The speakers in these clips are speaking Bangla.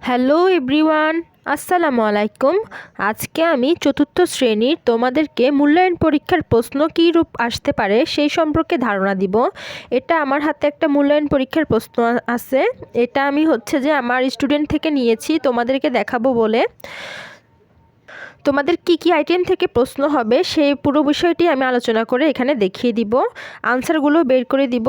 হ্যালো এভরিওয়ান, আসসালামু আলাইকুম। আজকে আমি চতুর্থ শ্রেণীর তোমাদেরকে মূল্যায়ন পরীক্ষার প্রশ্ন কী রূপ আসতে পারে সেই সম্পর্কে ধারণা দিব। এটা আমার হাতে একটা মূল্যায়ন পরীক্ষার প্রশ্ন আছে। এটা আমি যে আমার স্টুডেন্ট থেকে নিয়েছি তোমাদেরকে দেখাবো বলে। তোমাদের কি কি আইটেম থেকে প্রশ্ন হবে সেই পুরো বিষয়টি আমি আলোচনা করে এখানে দেখিয়ে দিব, আনসারগুলো বের করে দিব।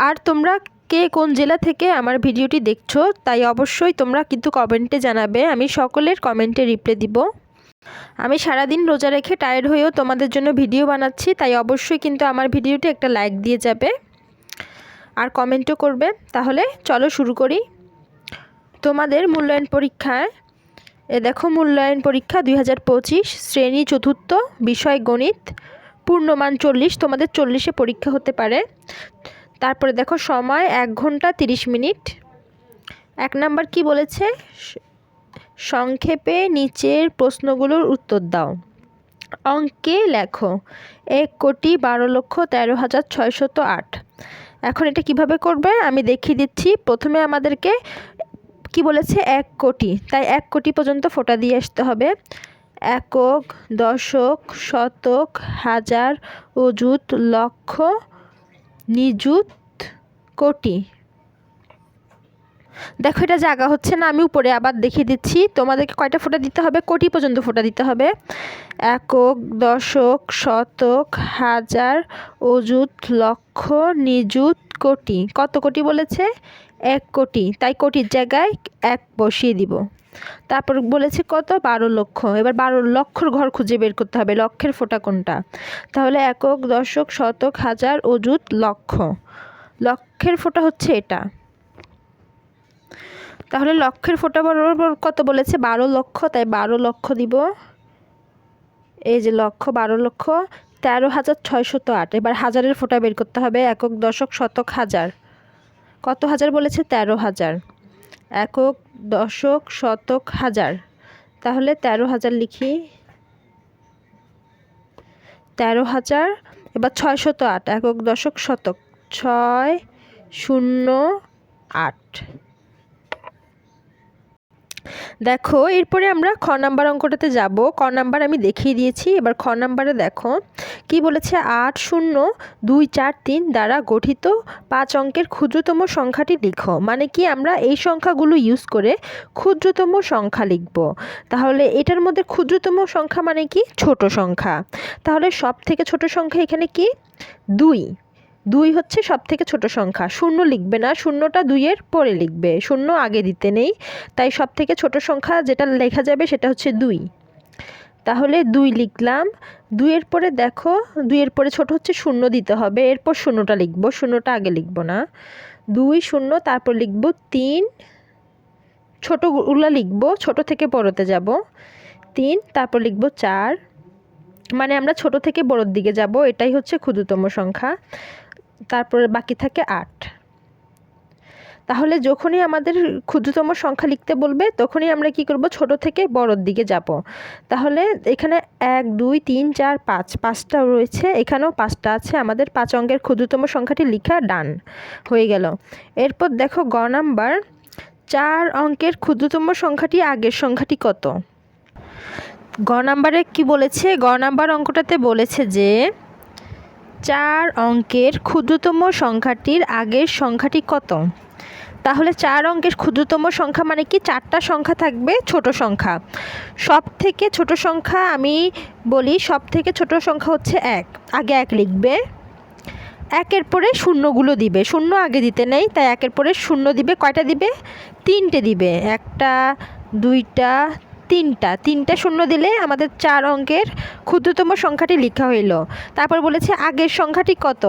আর তোমরা কে কোন জেলা থেকে আমার ভিডিওটি দেখছো তাই অবশ্যই তোমরা কিন্তু কমেন্টে জানাবে, আমি সকলের কমেন্টে রিপ্লাই দিব। আমি সারাদিন রোজা রেখে টায়ার্ড হয়েও তোমাদের জন্য ভিডিও বানাচ্ছি, তাই অবশ্যই কিন্তু আমার ভিডিওটি একটা লাইক দিয়ে যাবে আর কমেন্টও করবে। তাহলে চলো শুরু করি। তোমাদের মূল্যায়ন পরীক্ষায় দেখো, মূল্যায়ন পরীক্ষা 2025 শ্রেণী চতুর্থ, বিষয় গণিত, পূর্ণমান 40। তোমাদের 40-এ পরীক্ষা হতে পারে। তারপরে দেখো সময় 1 ঘন্টা 30 মিনিট। 1 নাম্বার কি বলেছে, সংক্ষেপে নিচের প্রশ্নগুলোর উত্তর দাও। অঙ্কে লেখো 1,12,13,608। এখন এটা কিভাবে করবে আমি দেখিয়ে দিচ্ছি। প্রথমে আমাদেরকে কি বলেছে 1 কোটি, তাই 1 কোটি পর্যন্ত ফোঁটা দিয়ে আসতে হবে। একক, দশক, শতক, হাজার, অযুত, লক্ষ, নিযুত, কোটি। দেখো এটা জায়গা হচ্ছে না, আমি উপরে আবার দেখিয়ে দিচ্ছি। তোমাদেরকে কয়টা ফোঁটা দিতে হবে, কোটি পর্যন্ত ফোঁটা দিতে হবে। একক, দশক, শতক, হাজার, অযুত, লক্ষ, নিযুত, কোটি। কত কোটি বলেছে, 1 কোটি, তাই কোটির জায়গায় 1 বসিয়ে দিব। তারপর বলেছে কত, 12 লক্ষ। এবার 12 লক্ষর ঘর খুঁজে বের করতে হবে, লক্ষের ফোঁটা কোনটা। তাহলে একক, দশক, শতক, হাজার, অযুত, লক্ষ। লক্ষের ফোঁটা হচ্ছে এটা। তাহলে লক্ষের ফোঁটা বরাবর কত বলেছে, 12 লক্ষ, তাই 12 লক্ষ দিব। এই যে লক্ষ, 12 লক্ষ, 13,608। এবার হাজারের ফোঁটা বের করতে হবে। একক, দশক, শতক, হাজার। কত হাজার বলেছে, 13,000। একক, দশক, শতক, হাজার। তাহলে 13,000 লিখি, 13,000। এবার 608, একক, দশক, শতক, 608। দেখো এরপরে আমরা খ নাম্বার অঙ্কটাতে যাব। ক নাম্বার আমি দেখিয়ে দিয়েছি, এবার খ নাম্বারে দেখো কি বলেছে, 8,0,2,4,3 দ্বারা গঠিত 5 অঙ্কের ক্ষুদ্রতম সংখ্যাটি লিখো। মানে কি আমরা এই সংখ্যাগুলো ইউজ করে ক্ষুদ্রতম সংখ্যা লিখব। তাহলে এটার মধ্যে ক্ষুদ্রতম সংখ্যা মানে কি, ছোট সংখ্যা। তাহলে সব থেকে ছোট সংখ্যা এখানে কি, 2। 2 হচ্ছে সব থেকে ছোট সংখ্যা। শূন্য লিখবে না, শূন্যটা 2-এর পরে লিখবে, শূন্য আগে দিতে নেই। তাই সব থেকে ছোট সংখ্যা যেটা লেখা যাবে সেটা হচ্ছে 2। তাহলে 2 লিখলাম। 2-এর পরে দেখো, 2-এর পরে ছোট হচ্ছে 0 দিতে হবে, এরপর শূন্যটা লিখবো, শূন্যটা আগে লিখব না। 2 0, তারপর লিখব 3, ছোটোগুলো লিখব, ছোট থেকে বড়তে যাব। 3, তারপর লিখব 4, মানে আমরা ছোট থেকে বড়র দিকে যাব, এটাই হচ্ছে ক্ষুদ্রতম সংখ্যা। তারপরে বাকি থাকে 8। তাহলে যখনই আমাদের ক্ষুদ্রতম সংখ্যা লিখতে বলবে তখনই আমরা কি করব, ছোট থেকে বড়র দিকে যাব। তাহলে এখানে 1 2 3 4 5, 5টা রয়েছে, এখানেও 5টা আছে। আমাদের 5 অঙ্কের ক্ষুদ্রতম সংখ্যাটি লেখা ডান হয়ে গেল। এরপর দেখো গ নাম্বার, 4 অঙ্কের ক্ষুদ্রতম সংখ্যাটি আগের সংখ্যাটি কত। গ নাম্বারে কি বলেছে, গ নাম্বার অঙ্কটাতে বলেছে যে 4 অঙ্কের ক্ষুদ্রতম সংখ্যাটির আগের সংখ্যাটি কত। তাহলে 4 অঙ্কের ক্ষুদ্রতম সংখ্যা মানে কি, 4টা সংখ্যা থাকবে ছোট সংখ্যা। সব থেকে ছোট সংখ্যা আমি বলি, সব থেকে ছোট সংখ্যা হচ্ছে 1, আগে 1 লিখবে। 1-এর পরে শূন্যগুলো দিবে, শূন্য আগে দিতে নেই, তাই 1-এর পরে শূন্য দিবে। কয়টা দিবে, 3টে দিবে। 1টা, 2টা, 3টা শূন্য দিলে আমাদের 4 অঙ্কের ক্ষুদ্রতম সংখ্যাটি লেখা হইল। তারপর বলেছে আগের সংখ্যাটি কত।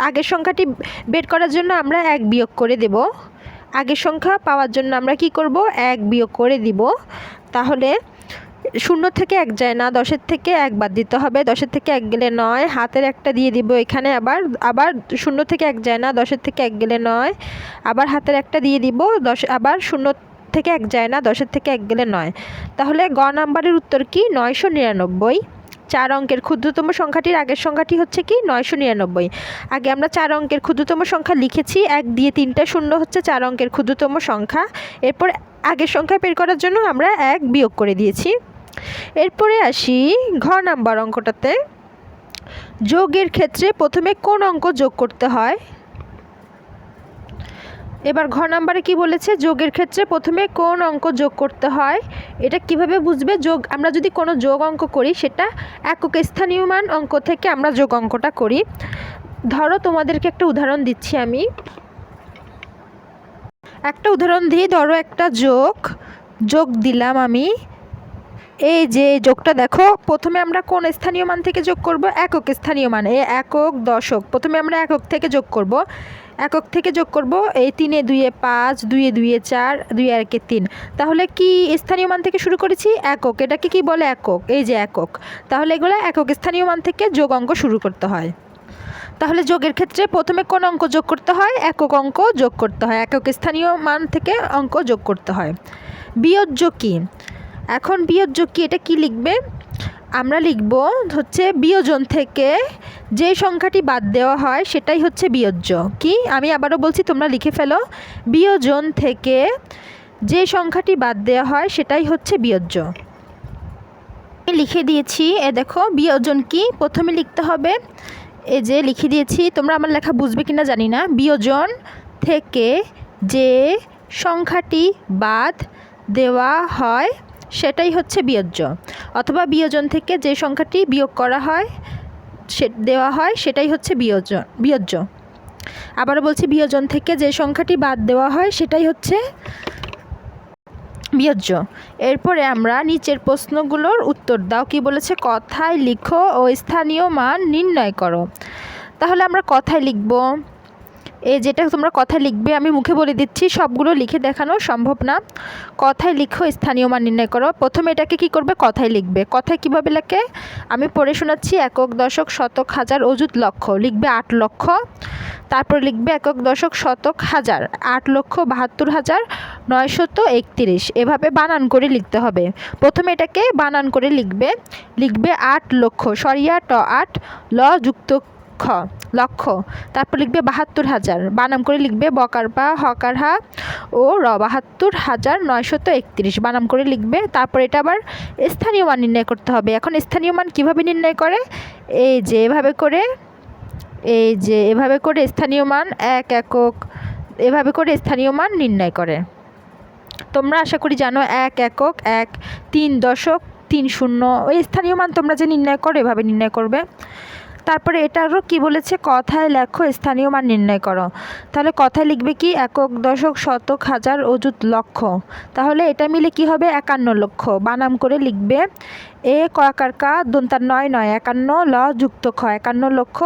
আগের সংখ্যাটি বের করার জন্য আমরা 1 বিয়োগ করে দেব। আগের সংখ্যা পাওয়ার জন্য আমরা কি করব, 1 বিয়োগ করে দিব। তাহলে 0 থেকে 1 যায় না, 10-এর থেকে 1 বাদ দিতে হবে। 10-এর থেকে 1 গেলে 9, হাতের একটা দিয়ে দিব এখানে। আবার 0 থেকে 1 যায় না, 10-এর থেকে 1 গেলে 9, আবার হাতের একটা দিয়ে দিব। 10, আবার 0 থেকে 1 যায় না, 10-এর থেকে 1 গেলে 9। তাহলে গ নাম্বারের উত্তর কি, 999। 4 অঙ্কের ক্ষুদ্রতম সংখ্যাটির আগের সংখ্যাটি হচ্ছে কি 999। আগে আমরা 4 অঙ্কের ক্ষুদ্রতম সংখ্যা লিখেছি, 1 দিয়ে 3টা শূন্য হচ্ছে 4 অঙ্কের ক্ষুদ্রতম সংখ্যা। এরপর আগের সংখ্যা বের করার জন্য আমরা 1 বিয়োগ করে দিয়েছি। এরপরে আসি ঘ নাম্বার অঙ্কটাতে। যোগের ক্ষেত্রে প্রথমে কোন অঙ্ক যোগ করতে হয়? এবার ঘ নাম্বারে কি বলেছে, যোগের ক্ষেত্রে প্রথমে কোন অঙ্ক যোগ করতে হয়। এটা কিভাবে বুঝবে? যোগ, আমরা যদি কোনো যোগ অঙ্ক করি সেটা একক স্থানীয় মান অঙ্ক থেকে আমরা যোগ অঙ্কটা করি। ধরো তোমাদেরকে একটা উদাহরণ দিচ্ছি আমি, একটা উদাহরণ দিই। ধরো একটা যোগ দিলাম আমি, এই যে যোগটা দেখো, প্রথমে আমরা কোন স্থানীয় মান থেকে যোগ করব? একক স্থানীয় মান, একক দশক। প্রথমে আমরা একক থেকে যোগ করব, একক থেকে যোগ করব। এই 3 এ 2 এ 5, 2 এ 2 এ 4, 2 এ 1 এ 3। তাহলে কি স্থানীয় মান থেকে শুরু করেছি? একক। এটাকে কি বলে? একক। এই যে একক। তাহলে এগুলো একক স্থানীয় মান থেকে যোগ অঙ্ক শুরু করতে হয়। তাহলে যোগের ক্ষেত্রে প্রথমে কোন অঙ্ক যোগ করতে হয়? একক অঙ্ক যোগ করতে হয়, একক স্থানীয় মান থেকে অঙ্ক যোগ করতে হয়। বিয়োজ্য কি? এখন বিয়োজ্য কি, এটা কি লিখবে? আমরা লিখব হচ্ছে বিয়োজন থেকে যে সংখ্যাটি বাদ দেওয়া হয় সেটাই হচ্ছে বিয়োজ্য। কি, আমি আবারও বলছি, তোমরা লিখে ফেলো। বিয়োজন থেকে যে সংখ্যাটি বাদ দেওয়া হয় সেটাই হচ্ছে বিয়োজ্য। লিখে দিয়েছি, দেখো বিয়োজন কি প্রথমে লিখতে হবে। এই যে লিখে দিয়েছি, তোমরা আমার লেখা বুঝবে কিনা জানি না। বিয়োজন থেকে যে সংখ্যাটি বাদ দেওয়া হয় সেটাই হচ্ছে বিয়োজ্য, অথবা বিয়োজন থেকে যে সংখ্যাটি বিয়োগ করা হয় দেওয়া হয় সেটাই হচ্ছে বিয়োজ্য। আবারও বলছি, বিয়োজন থেকে যে সংখ্যাটি বাদ দেওয়া হয় সেটাই হচ্ছে বিয়োজ্য। এরপরে আমরা নিচের প্রশ্নগুলোর উত্তর দাও। কি বলেছে? কথায় লিখো ও স্থানীয় মান নির্ণয় করো। তাহলে আমরা কথায় লিখব। এই যেটা তোমরা কথায় লিখবে, আমি মুখে বলে দিচ্ছি, সবগুলো লিখে দেখানো সম্ভব না। কথায় লিখো, স্থানীয় মান নির্ণয় করো। প্রথমে এটাকে কি করবে? কথায় লিখবে। কথায় কিভাবে লেখে আমি পড়ে শোনাচ্ছি। একক দশক শতক হাজার অযুত লক্ষ, লিখবে 8 লক্ষ। তারপর লিখবে একক দশক শতক হাজার 8,72,931। এভাবে বানান করে লিখতে হবে। প্রথমে এটাকে বানান করে লিখবে 8 লক্ষ, সরিয়া ট 8 ল যুক্ত খ, লক্ষ। তারপর লিখবে 72,000, বানাম করে লিখবে বকার বা হকার হা ও র, 72,931 বানাম করে লিখবে। তারপর এটা আবার স্থানীয় মান নির্ণয় করতে হবে। এখন স্থানীয় মান কিভাবে নির্ণয় করে? এই যে এভাবে করে স্থানীয় মান 1 একক, এভাবে করে স্থানীয় মান নির্ণয় করে। তোমরা আশা করি জানো 1 একক, 1, 3 দশক, 3 শূন্য। ওই স্থানীয় মান তোমরা যে নির্ণয় করো এভাবে নির্ণয় করবে। তারপরে এটারও কি বলেছে? কথায় লেখো, স্থানীয় মান নির্ণয় করো। তাহলে কথায় লিখবে কি? একক দশক শতক হাজার অযুত লক্ষ। তাহলে এটা মিলে কি হবে? 51 লক্ষ। বানাম করে লিখবে এ কয়াকার কা দন্তার 9 9, 51 ল যুক্ত খ, 51 লক্ষ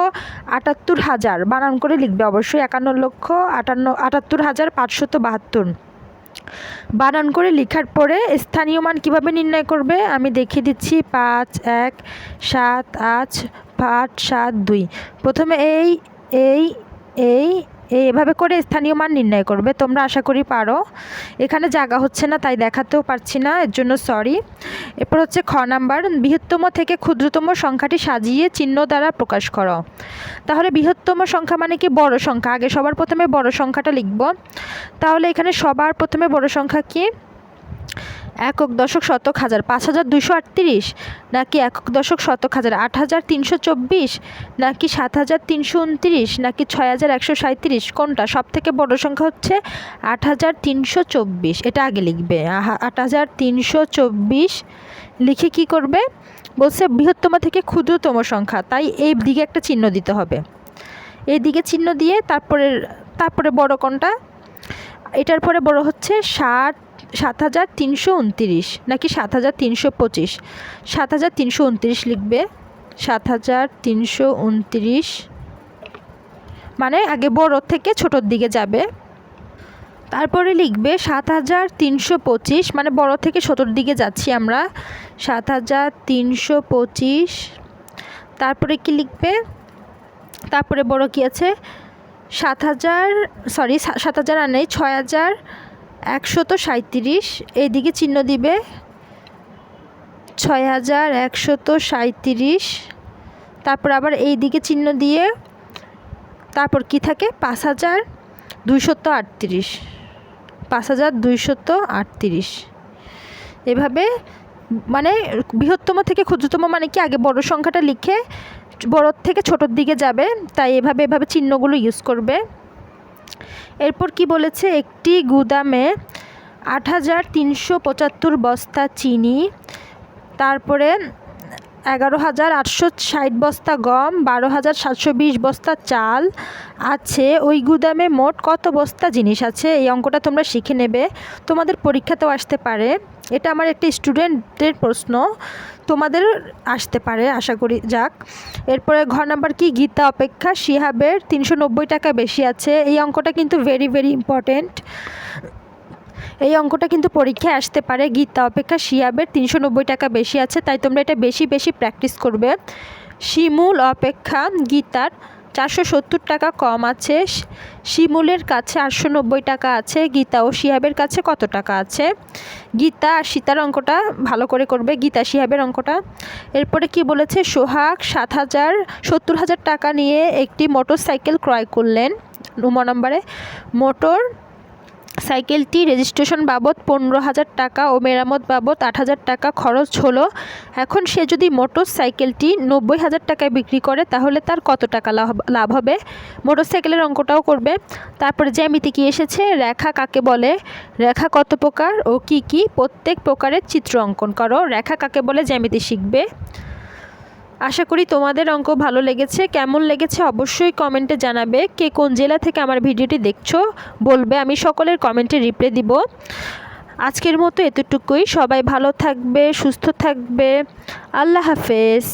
78,000। বানান করে লিখবে অবশ্যই 51 লক্ষ 78,572। বানান করে লেখার পরে স্থানীয় মান কিভাবে নির্ণয় করবে আমি দেখিয়ে দিচ্ছি। 5 1 7 8 5 7 2। প্রথমে এভাবে করে স্থানীয় মান নির্ণয় করবে। তোমরা আশা করি পারো। এখানে জায়গা হচ্ছে না তাই দেখাতেও পারছি না, এর জন্য সরি। এরপর হচ্ছে খ নাম্বার, বৃহত্তম থেকে ক্ষুদ্রতম সংখ্যাটি সাজিয়ে চিহ্ন দ্বারা প্রকাশ করো। তাহলে বৃহত্তম সংখ্যা মানে কি? বড় সংখ্যা। আগে সবার প্রথমে বড় সংখ্যাটা লিখব। তাহলে এখানে সবার প্রথমে বড় সংখ্যা কি? একক দশক শতক হাজার 5,238, নাকি একক দশক শতক হাজার 8,324, নাকি 7,329, নাকি 6,137? কোনটা সব থেকে বড় সংখ্যা? হচ্ছে 8,324। এটা আগে লিখবে। 8,324 লিখে কি করবে? বলছে বৃহত্তম থেকে ক্ষুদ্রতম সংখ্যা, তাই এই দিকে একটা চিহ্ন দিতে হবে। এই দিকে চিহ্ন দিয়ে তারপরে বড় কোনটা? এটার পরে বড় হচ্ছে 7,329 নাকি 7,325? 7,329 লিখবে। 7,329 মানে আগে বড় থেকে ছোটোর দিকে যাবে। তারপরে লিখবে 7,325 মানে বড় থেকে ছোটোর দিকে যাচ্ছি আমরা। 7,325। তারপরে কি লিখবে? তারপরে বড় কি আছে? 7,000 আর নেই, 6,137। এইদিকে চিহ্ন দিবে 6137, তারপর আবার এই দিকে চিহ্ন দিয়ে তারপর কি থাকে 5238, 5238। এভাবে মানে বৃহত্তম থেকে ক্ষুদ্রতম মানে কি আগে বড় সংখ্যাটা লিখে বড় থেকে ছোটোর দিকে যাবে, তাই এভাবে চিহ্নগুলো ইউজ করবে। এরপর কি বলেছে, একটি গুদামে 8375 বস্তা চিনি, তারপরে 11860 বস্তা গম, 12720 বস্তা চাল আছে। ওই গুদামে মোট কত বস্তা জিনিস আছে? এই অঙ্কটা তোমরা শিখে নেবে, তোমাদের পরীক্ষাতেও আসতে পারে। এটা আমার একটি স্টুডেন্টের প্রশ্ন, তোমাদের আসতে পারে, আশা করি যাক। এরপরে ঘ নাম্বার কি, গীতা অপেক্ষা শিহাবের 390 টাকা বেশি আছে। এই অঙ্কটা কিন্তু ভেরি ভেরি ইম্পর্টেন্ট, এই অঙ্কটা কিন্তু পরীক্ষায় আসতে পারে। গীতা অপেক্ষা শিহাবের 390 টাকা বেশি আছে, তাই তোমরা এটা বেশি বেশি প্র্যাকটিস করবে। শিমুল অপেক্ষা গীতার 470 টাকা কম আছে। শিমুলের কাছে 890 টাকা আছে। গীতা ও শিহাবের কাছে কত টাকা আছে? গীতা আর সীতার অঙ্কটা ভালো করে করবে, গীতা শিহাবের অঙ্কটা। এরপরে কি বলেছে, সোহাগ 70,000 টাকা নিয়ে একটি মোটর সাইকেল ক্রয় করলেন। নম্বরে মোটর সাইকেলটি রেজিস্ট্রেশন বাবদ 15,000 টাকা ও মেরামত বাবদ 8,000 টাকা খরচ হলো। এখন সে যদি মোটর সাইকেলটি 90,000 টাকায় বিক্রি করে তাহলে তার কত টাকা লাভ হবে? মোটর সাইকেলের অঙ্কটাও করবে। তারপরে জ্যামিতি কি এসেছে, রেখা কাকে বলে, রেখা কত প্রকার ও কি কি, প্রত্যেক প্রকারের চিত্র অঙ্কন করো। রেখা কাকে বলে জ্যামিতি শিখবে। আশা করি তোমাদের অঙ্ক ভালো লেগেছে। কেমন লেগেছে অবশ্যই কমেন্টে জানাবে। কে কোন জেলা থেকে আমার ভিডিওটি দেখছো বলবে, আমি সকলের কমেন্টে রিপ্লাই দিব। আজকের মতো এতটুকুই। সবাই ভালো থাকবে, সুস্থ থাকবে। আল্লাহ হাফেজ।